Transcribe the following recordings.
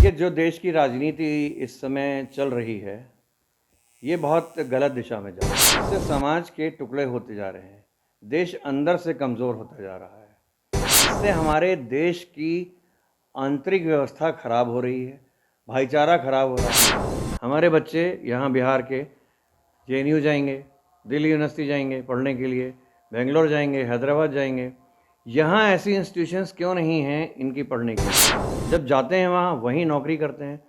देखिए, जो देश की राजनीति इस समय चल रही है, ये बहुत गलत दिशा में जा रही है। इससे समाज के टुकड़े होते जा रहे हैं, देश अंदर से कमज़ोर होता जा रहा है। इससे हमारे देश की आंतरिक व्यवस्था खराब हो रही है, भाईचारा खराब हो रहा है। हमारे बच्चे यहाँ बिहार के जेएनयू जाएंगे, दिल्ली यूनिवर्सिटी जाएंगे पढ़ने के लिए, बेंगलोर जाएंगे, हैदराबाद जाएंगे। यहाँ ऐसी इंस्टीट्यूशंस क्यों नहीं हैं इनकी पढ़ने की? जब जाते हैं वहाँ वहीं नौकरी करते हैं,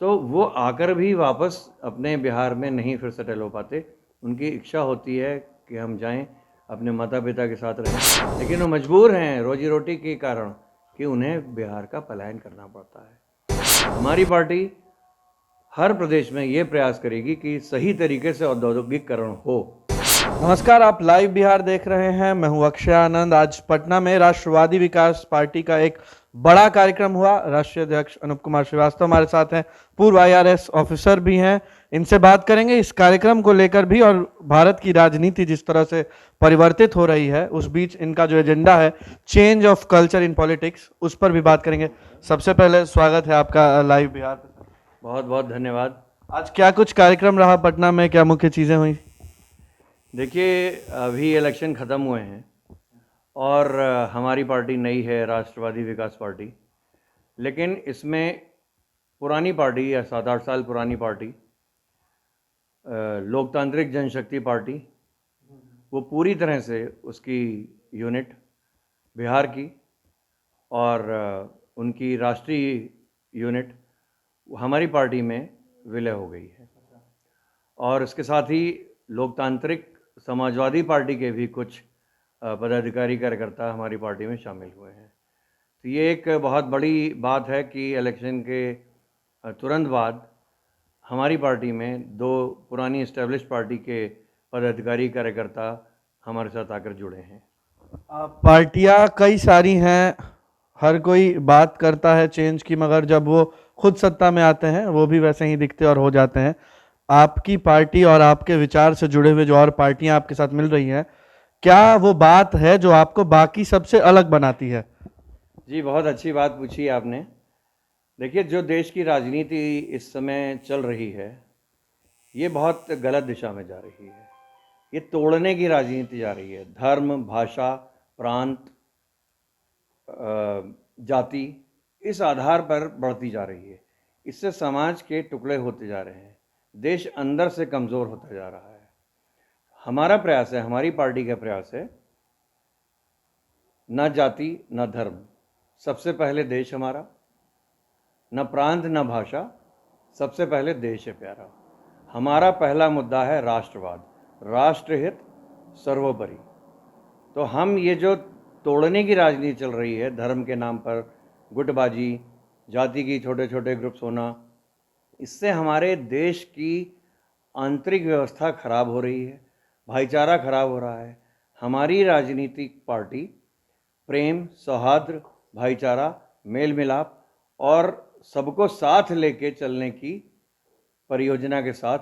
तो वो आकर भी वापस अपने बिहार में नहीं फिर सेटल हो पाते। उनकी इच्छा होती है कि हम जाएं, अपने माता पिता के साथ रहें, लेकिन वो मजबूर हैं रोजी रोटी के कारण कि उन्हें बिहार का पलायन करना पड़ता है। हमारी पार्टी हर प्रदेश में ये प्रयास करेगी कि सही तरीके से औद्योगिकरण हो। नमस्कार, आप लाइव बिहार देख रहे हैं। मैं हूं अक्षय आनंद। आज पटना में राष्ट्रवादी विकास पार्टी का एक बड़ा कार्यक्रम हुआ। राष्ट्रीय अध्यक्ष अनूप कुमार श्रीवास्तव हमारे साथ हैं, पूर्व IRS ऑफिसर भी हैं। इनसे बात करेंगे इस कार्यक्रम को लेकर भी, और भारत की राजनीति जिस तरह से परिवर्तित हो रही है उस बीच इनका जो एजेंडा है change of culture in politics, उस पर भी बात करेंगे। सबसे पहले स्वागत है आपका लाइव बिहार पे। बहुत बहुत धन्यवाद। आज क्या कुछ कार्यक्रम रहा पटना में, क्या मुख्य चीजें हुई? देखिए, अभी इलेक्शन ख़त्म हुए हैं और हमारी पार्टी नई है, राष्ट्रवादी विकास पार्टी। लेकिन इसमें पुरानी पार्टी या 7-8 साल पुरानी पार्टी, लोकतांत्रिक जनशक्ति पार्टी, वो पूरी तरह से उसकी यूनिट बिहार की और उनकी राष्ट्रीय यूनिट हमारी पार्टी में विलय हो गई है। और इसके साथ ही लोकतांत्रिक समाजवादी पार्टी के भी कुछ पदाधिकारी कार्यकर्ता हमारी पार्टी में शामिल हुए हैं। तो ये एक बहुत बड़ी बात है कि इलेक्शन के तुरंत बाद हमारी पार्टी में 2 पुरानी इस्टेब्लिश पार्टी के पदाधिकारी कार्यकर्ता हमारे साथ आकर जुड़े हैं। पार्टियां कई सारी हैं, हर कोई बात करता है चेंज की, मगर जब वो खुद सत्ता में आते हैं वो भी वैसे ही दिखते और हो जाते हैं। आपकी पार्टी और आपके विचार से जुड़े हुए जो और पार्टियां आपके साथ मिल रही हैं, क्या वो बात है जो आपको बाकी सबसे अलग बनाती है? जी, बहुत अच्छी बात पूछी आपने। देखिए, जो देश की राजनीति इस समय चल रही है, ये बहुत गलत दिशा में जा रही है। ये तोड़ने की राजनीति जा रही है। धर्म, भाषा, प्रांत, जाति, इस आधार पर बढ़ती जा रही है। इससे समाज के टुकड़े होते जा रहे हैं, देश अंदर से कमज़ोर होता जा रहा है। हमारा प्रयास है, हमारी पार्टी का प्रयास है, न जाति न धर्म, सबसे पहले देश हमारा, न प्रांत न भाषा, सबसे पहले देश है प्यारा। हमारा पहला मुद्दा है राष्ट्रवाद, राष्ट्रहित सर्वोपरि। तो हम ये जो तोड़ने की राजनीति चल रही है, धर्म के नाम पर गुटबाजी, जाति की छोटे छोटे ग्रुप्स होना, इससे हमारे देश की आंतरिक व्यवस्था खराब हो रही है, भाईचारा खराब हो रहा है। हमारी राजनीतिक पार्टी प्रेम, सौहार्द, भाईचारा, मेल मिलाप और सबको साथ लेके चलने की परियोजना के साथ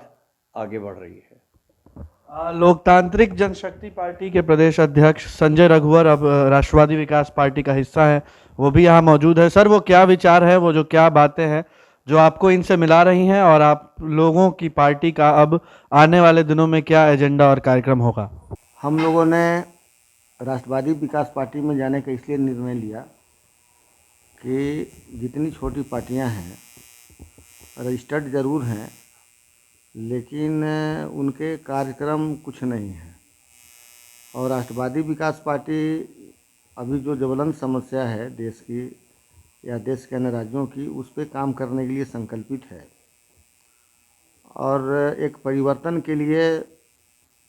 आगे बढ़ रही है। लोकतांत्रिक जनशक्ति पार्टी के प्रदेश अध्यक्ष संजय रघुवर अब राष्ट्रवादी विकास पार्टी का हिस्सा है, वो भी यहाँ मौजूद है। सर, वो क्या विचार है, वो जो क्या बातें हैं जो आपको इनसे मिला रही हैं, और आप लोगों की पार्टी का अब आने वाले दिनों में क्या एजेंडा और कार्यक्रम होगा? हम लोगों ने राष्ट्रवादी विकास पार्टी में जाने का इसलिए निर्णय लिया कि जितनी छोटी पार्टियां हैं रजिस्टर्ड ज़रूर हैं, लेकिन उनके कार्यक्रम कुछ नहीं है। और राष्ट्रवादी विकास पार्टी अभी जो ज्वलंत समस्या है देश की या देश के अन्य राज्यों की, उस पर काम करने के लिए संकल्पित है और एक परिवर्तन के लिए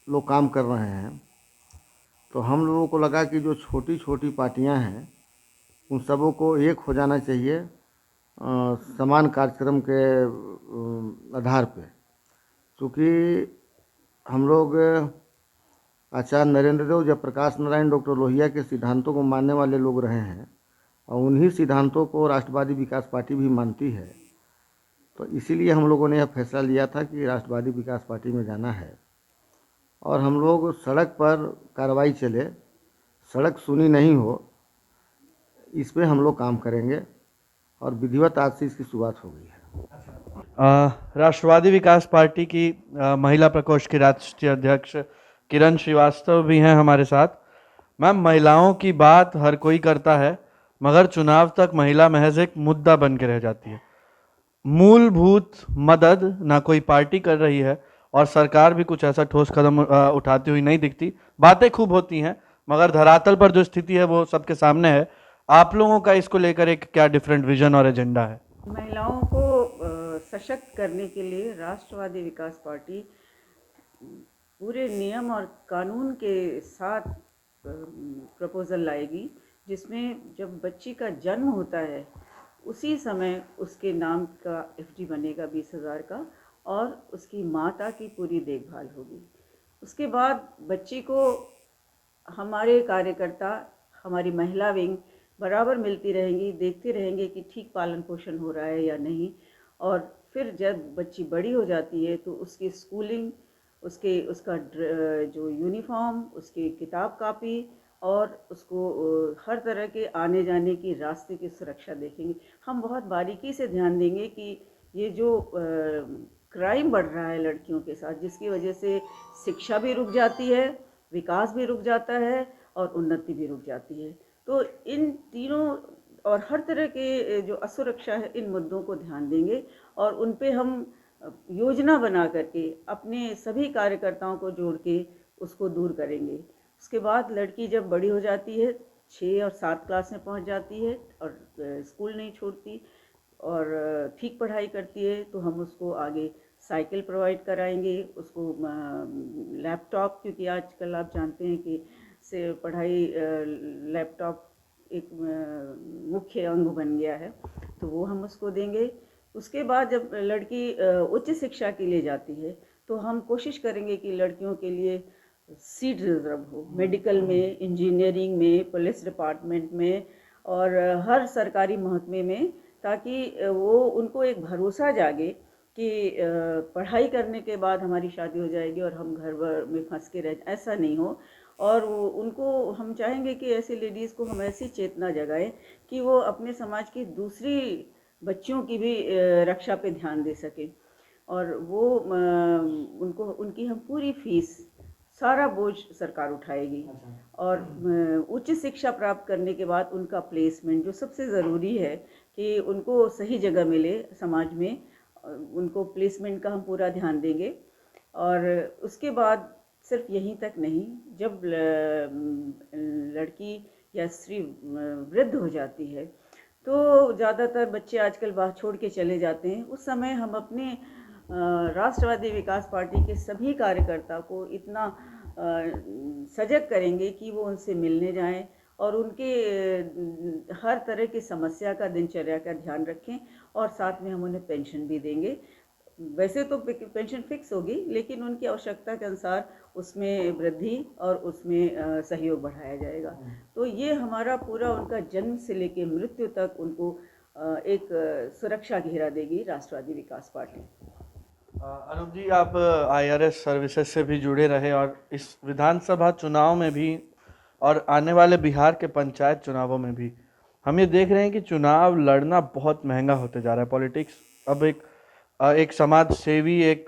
लोग काम कर रहे हैं। तो हम लोगों को लगा कि जो छोटी छोटी पार्टियां हैं उन सबों को एक हो जाना चाहिए समान कार्यक्रम के आधार पे। क्योंकि हम लोग आचार्य नरेंद्र देव, जयप्रकाश नारायण, डॉक्टर लोहिया के सिद्धांतों को मानने वाले लोग रहे हैं और उन्हीं सिद्धांतों को राष्ट्रवादी विकास पार्टी भी मानती है। तो इसीलिए हम लोगों ने यह फैसला लिया था कि राष्ट्रवादी विकास पार्टी में जाना है और हम लोग सड़क पर कार्रवाई चले, सड़क सुनी नहीं हो, इस पे हम लोग काम करेंगे। और विधिवत आज से इसकी शुरुआत हो गई है। राष्ट्रवादी विकास पार्टी की महिला प्रकोष्ठ की राष्ट्रीय अध्यक्ष किरण श्रीवास्तव भी हैं हमारे साथ। मैम, महिलाओं की बात हर कोई करता है, मगर चुनाव तक महिला महज एक मुद्दा बन के रह जाती है। मूलभूत मदद ना कोई पार्टी कर रही है और सरकार भी कुछ ऐसा ठोस कदम उठाती हुई नहीं दिखती। बातें खूब होती हैं, मगर धरातल पर जो स्थिति है वो सबके सामने है। आप लोगों का इसको लेकर एक क्या डिफरेंट विजन और एजेंडा है? महिलाओं को सशक्त करने के लिए राष्ट्रवादी विकास पार्टी पूरे नियम और कानून के साथ प्रपोज़ल लाएगी, जिसमें जब बच्ची का जन्म होता है उसी समय उसके नाम का एफडी बनेगा 20,000 का, और उसकी माता की पूरी देखभाल होगी। उसके बाद बच्ची को हमारे कार्यकर्ता, हमारी महिला विंग बराबर मिलती रहेंगी, देखते रहेंगे कि ठीक पालन पोषण हो रहा है या नहीं। और फिर जब बच्ची बड़ी हो जाती है तो उसकी स्कूलिंग, उसका जो यूनिफॉर्म, उसकी किताब कापी और उसको हर तरह के आने जाने की रास्ते की सुरक्षा देखेंगे। हम बहुत बारीकी से ध्यान देंगे कि ये जो क्राइम बढ़ रहा है लड़कियों के साथ, जिसकी वजह से शिक्षा भी रुक जाती है, विकास भी रुक जाता है और उन्नति भी रुक जाती है। तो इन तीनों और हर तरह के जो असुरक्षा है, इन मुद्दों को ध्यान देंगे और उन पे हम योजना बना करके अपने सभी कार्यकर्ताओं को जोड़ के उसको दूर करेंगे। उसके बाद लड़की जब बड़ी हो जाती है, 6 और 7 क्लास में पहुंच जाती है और स्कूल नहीं छोड़ती और ठीक पढ़ाई करती है, तो हम उसको आगे साइकिल प्रोवाइड कराएंगे, उसको लैपटॉप, क्योंकि आजकल आप जानते हैं कि से पढ़ाई लैपटॉप एक मुख्य अंग बन गया है, तो वो हम उसको देंगे। उसके बाद जब लड़की उच्च शिक्षा के लिए जाती है तो हम कोशिश करेंगे कि लड़कियों के लिए सीट रिजर्व हो, मेडिकल में, इंजीनियरिंग में, पुलिस डिपार्टमेंट में और हर सरकारी महकमे में, ताकि वो उनको एक भरोसा जागे कि पढ़ाई करने के बाद हमारी शादी हो जाएगी और हम घर भर में फंस के रह, ऐसा नहीं हो। और उनको हम चाहेंगे कि ऐसी लेडीज़ को हम ऐसी चेतना जगाएं कि वो अपने समाज की दूसरी बच्चियों की भी रक्षा पे ध्यान दे सकें, और वो उनको उनकी हम पूरी फीस, सारा बोझ सरकार उठाएगी। और उच्च शिक्षा प्राप्त करने के बाद उनका प्लेसमेंट, जो सबसे ज़रूरी है कि उनको सही जगह मिले समाज में, उनको प्लेसमेंट का हम पूरा ध्यान देंगे। और उसके बाद सिर्फ यहीं तक नहीं, जब लड़की या स्त्री वृद्ध हो जाती है तो ज़्यादातर बच्चे आजकल बाहर छोड़ के चले जाते हैं। उस समय हम अपने राष्ट्रवादी विकास पार्टी के सभी कार्यकर्ता को इतना सजग करेंगे कि वो उनसे मिलने जाएं और उनके हर तरह की समस्या का, दिनचर्या का ध्यान रखें, और साथ में हम उन्हें पेंशन भी देंगे। वैसे तो पेंशन फिक्स होगी, लेकिन उनकी आवश्यकता के अनुसार उसमें वृद्धि और उसमें सहयोग बढ़ाया जाएगा। तो ये हमारा पूरा उनका जन्म से लेकर मृत्यु तक उनको एक सुरक्षा घेरा देगी राष्ट्रवादी विकास पार्टी। अनूप जी, आप आईआरएस सर्विसेज से भी जुड़े रहे और इस विधानसभा चुनाव में भी और आने वाले बिहार के पंचायत चुनावों में भी हम ये देख रहे हैं कि चुनाव लड़ना बहुत महंगा होते जा रहा है। पॉलिटिक्स अब एक समाज सेवी, एक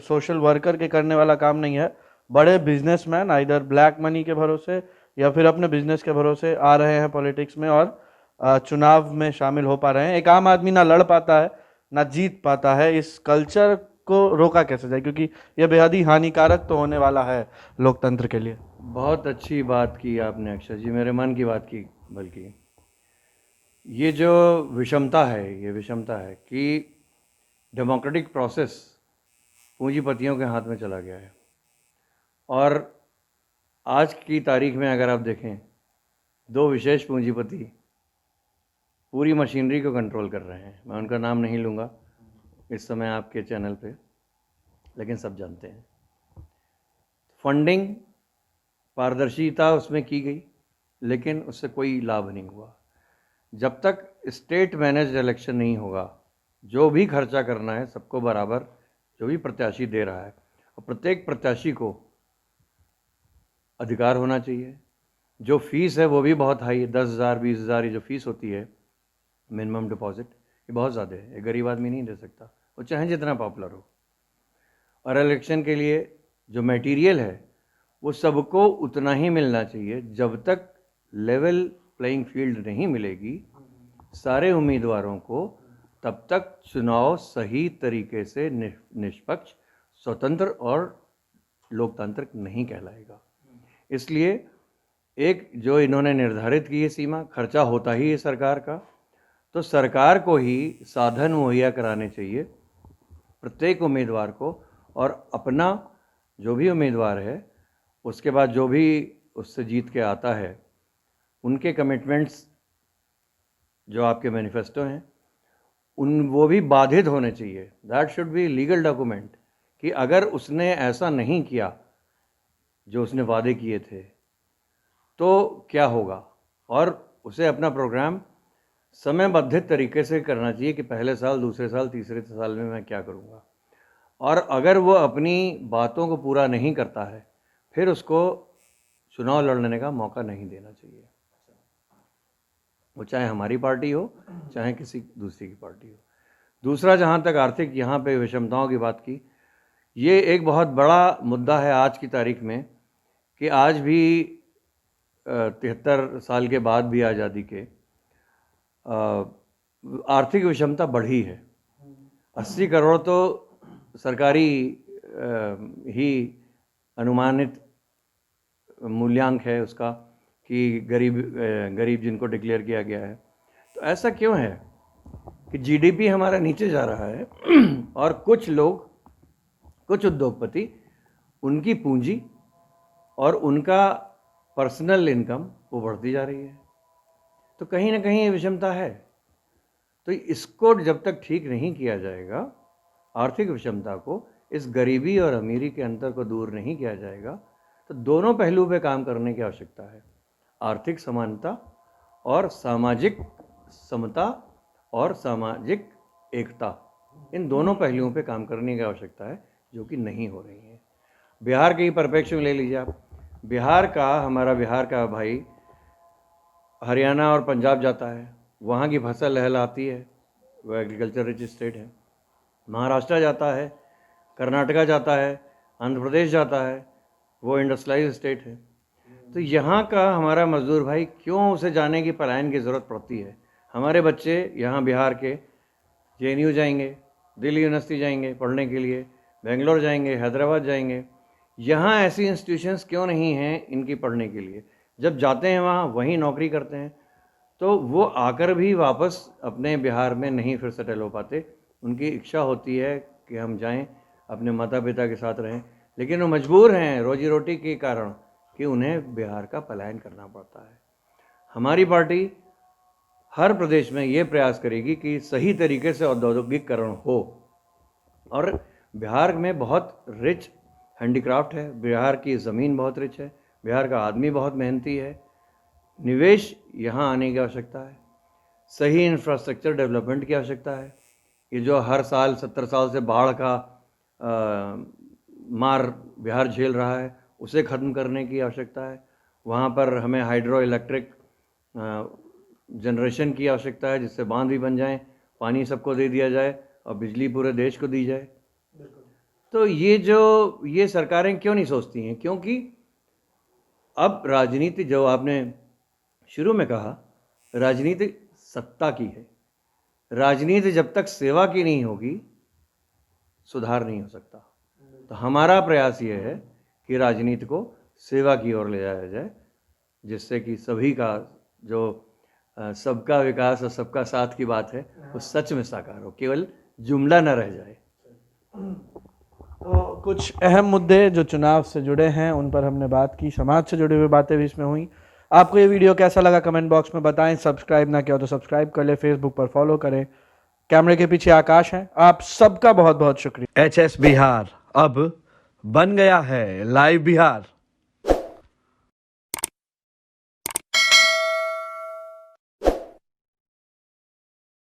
सोशल वर्कर के करने वाला काम नहीं है। बड़े बिजनेसमैन आइदर ब्लैक मनी के भरोसे या फिर अपने बिजनेस के भरोसे आ रहे हैं पॉलिटिक्स में और चुनाव में शामिल हो पा रहे हैं। एक आम आदमी ना लड़ पाता है ना जीत पाता है। इस कल्चर को रोका कैसे जाए, क्योंकि यह बेहद ही हानिकारक तो होने वाला है लोकतंत्र के लिए। बहुत अच्छी बात की आपने अक्षय जी, मेरे मन की बात की। बल्कि ये जो विषमता है, ये विषमता है कि डेमोक्रेटिक प्रोसेस पूंजीपतियों के हाथ में चला गया है। और आज की तारीख में अगर आप देखें, 2 विशेष पूंजीपति पूरी मशीनरी को कंट्रोल कर रहे हैं। मैं उनका नाम नहीं लूँगा इस समय आपके चैनल पे, लेकिन सब जानते हैं। फंडिंग, पारदर्शिता उसमें की गई, लेकिन उससे कोई लाभ नहीं हुआ। जब तक स्टेट मैनेज्ड इलेक्शन नहीं होगा, जो भी खर्चा करना है सबको बराबर, जो भी प्रत्याशी दे रहा है, और प्रत्येक प्रत्याशी को अधिकार होना चाहिए। जो फीस है वो भी बहुत हाई है, 10,000 20,000 ये जो फीस होती है, मिनिमम डिपॉजिट, ये बहुत ज़्यादा है, ये गरीब आदमी नहीं दे सकता, वो चाहे जितना पॉपुलर हो। और इलेक्शन के लिए जो मटेरियल है वो सबको उतना ही मिलना चाहिए। जब तक लेवल प्लेइंग फील्ड नहीं मिलेगी सारे उम्मीदवारों को, तब तक चुनाव सही तरीके से निष्पक्ष, स्वतंत्र और लोकतांत्रिक नहीं कहलाएगा। इसलिए एक जो इन्होंने निर्धारित की है सीमा, खर्चा होता ही है सरकार का, तो सरकार को ही साधन मुहैया कराने चाहिए प्रत्येक उम्मीदवार को, और अपना जो भी उम्मीदवार है उसके बाद जो भी उससे जीत के आता है उनके कमिटमेंट्स जो आपके मैनिफेस्टो हैं वो भी बाधित होने चाहिए। That should be legal document कि अगर उसने ऐसा नहीं किया जो उसने वादे किए थे तो क्या होगा, और उसे अपना प्रोग्राम समयबद्धित तरीके से करना चाहिए कि पहले साल, दूसरे साल, तीसरे साल में मैं क्या करूँगा। और अगर वो अपनी बातों को पूरा नहीं करता है फिर उसको चुनाव लड़ने का मौका नहीं देना चाहिए, वो चाहे हमारी पार्टी हो चाहे किसी दूसरी की पार्टी हो। दूसरा, जहाँ तक आर्थिक यहाँ पे विषमताओं की बात की, ये एक बहुत बड़ा मुद्दा है आज की तारीख में कि आज भी 73 साल के बाद भी आज़ादी के आर्थिक विषमता बढ़ी है। 80 करोड़ तो सरकारी ही अनुमानित मूल्यांक है उसका कि गरीब जिनको डिक्लेयर किया गया है। तो ऐसा क्यों है कि जीडीपी हमारा नीचे जा रहा है और कुछ लोग, कुछ उद्योगपति, उनकी पूंजी और उनका पर्सनल इनकम वो बढ़ती जा रही है। तो कहीं ना कहीं ये विषमता है। तो इसको जब तक ठीक नहीं किया जाएगा, आर्थिक विषमता को, इस गरीबी और अमीरी के अंतर को दूर नहीं किया जाएगा, तो दोनों पहलू पे काम करने की आवश्यकता है। आर्थिक समानता और सामाजिक समता और सामाजिक एकता, इन दोनों पहलुओं पे काम करने की आवश्यकता है, जो कि नहीं हो रही है। बिहार के ही परिप्रेक्ष्य में ले लीजिए आप। हमारा बिहार का भाई हरियाणा और पंजाब जाता है, वहाँ की फसल लहलाती है, वो एग्रीकल्चर रिच स्टेट है। महाराष्ट्र जाता है, कर्नाटका जाता है, आंध्र प्रदेश जाता है, वो इंडस्ट्रियलाइज स्टेट है। तो यहाँ का हमारा मजदूर भाई क्यों उसे जाने की, पलायन की ज़रूरत पड़ती है? हमारे बच्चे यहाँ बिहार के JNU जाएंगे, दिल्ली यूनिवर्सिटी जाएंगे पढ़ने के लिए, बेंगलोर जाएंगे, हैदराबाद जाएंगे। यहाँ ऐसी इंस्टीट्यूशंस क्यों नहीं हैं इनकी पढ़ने के लिए? जब जाते हैं वहाँ वहीं नौकरी करते हैं, तो वो आकर भी वापस अपने बिहार में नहीं फिर सेटल हो पाते। उनकी इच्छा होती है कि हम जाएं, अपने माता पिता के साथ रहें, लेकिन वो मजबूर हैं रोजी रोटी के कारण कि उन्हें बिहार का पलायन करना पड़ता है। हमारी पार्टी हर प्रदेश में ये प्रयास करेगी कि सही तरीके से औद्योगिकीकरण हो। और बिहार में बहुत रिच हैंडीक्राफ्ट है, बिहार की ज़मीन बहुत रिच है, बिहार का आदमी बहुत मेहनती है। निवेश यहाँ आने की आवश्यकता है, सही इंफ्रास्ट्रक्चर डेवलपमेंट की आवश्यकता है। ये जो हर साल 70 साल से बाढ़ का मार बिहार झेल रहा है, उसे ख़त्म करने की आवश्यकता है। वहाँ पर हमें हाइड्रो इलेक्ट्रिक जनरेशन की आवश्यकता है, जिससे बांध भी बन जाएं, पानी सबको दे दिया जाए और बिजली पूरे देश को दी जाए। तो ये सरकारें क्यों नहीं सोचती हैं? क्योंकि अब राजनीति, जो आपने शुरू में कहा, राजनीति सत्ता की है। राजनीति जब तक सेवा की नहीं होगी सुधार नहीं हो सकता। तो हमारा प्रयास ये है कि राजनीति को सेवा की ओर ले जाया जाए, जिससे कि सभी का जो सबका विकास और सबका साथ की बात है वो सच में साकार हो, केवल जुमला न रह जाए। तो कुछ अहम मुद्दे जो चुनाव से जुड़े हैं उन पर हमने बात की, समाज से जुड़ी हुई बातें भी इसमें हुई। आपको ये वीडियो कैसा लगा कमेंट बॉक्स में बताएं। सब्सक्राइब ना किया तो सब्सक्राइब कर ले, फेसबुक पर फॉलो करें। कैमरे के पीछे आकाश है, आप सबका बहुत बहुत शुक्रिया। HS बिहार अब बन गया है लाइव बिहार।